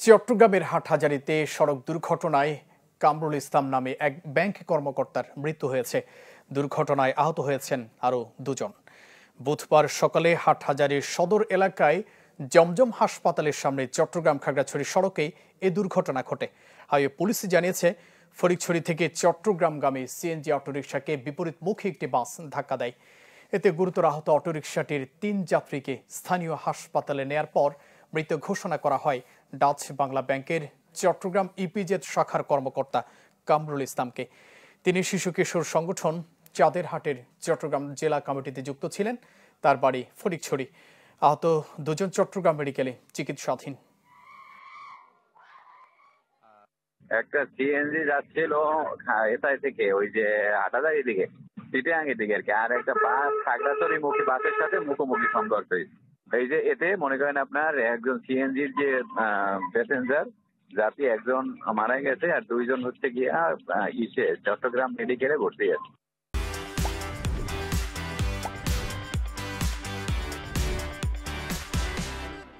চট্টগ্রামের হাটহাজারীতে সড়ক দুর্ঘটনায় কামরুল ইসলাম নামে এক ব্যাংক কর্মকর্তার মৃত্যু হয়েছে। দুর্ঘটনায় আহত হয়েছেন আরও দুজন। বুধবার সকালে হাটহাজারীর সদর এলাকায় জমজম হাসপাতালের সামনে চট্টগ্রাম খাগড়াছড়ি সড়কে এ দুর্ঘটনা ঘটে। হাইওয়ে পুলিশ জানিয়েছে, ফটিকছড়ি থেকে চট্টগ্রামগামী সিএনজি অটোরিকশাকে বিপরীতমুখী একটি বাস ধাক্কা দেয়। এতে গুরুতর আহত অটোরিকশাটির ৩ যাত্রীকে স্থানীয় হাসপাতালে নেয়ার পর মৃত ঘোষণা করা হয় ডাচ বাংলা ব্যাংকের চট্টগ্রাম ইপিজেড শাখার কর্মকর্তা কামরুল ইসলামকে। তিনি শিশু কিশোর সংগঠন চাঁদের হাটের চট্টগ্রাম জেলা কমিটিতে যুক্ত ছিলেন। তার বাড়ি ফটিকছড়ি। আহত দুজন চট্টগ্রাম মেডিকেলে চিকিৎসাধীন। একটা সিএনজি যাচ্ছিল এসআই থেকে ওই যে হাটাজারি দিকে চিটিয়াঙ্গের দিকে আর কি, আর একটা বাস খাগড়াছড়ি মুখী বাসের সাথে মুখোমুখি সংঘর্ষ হয়েছে। এই যে এতে মনে করেন আপনার একজন সিএনজির যে প্যাসেঞ্জার যাত্রী একজন মারা গেছে আর দুইজন হচ্ছে গিয়া চট্টগ্রাম মেডিকেলে ভর্তি আছে।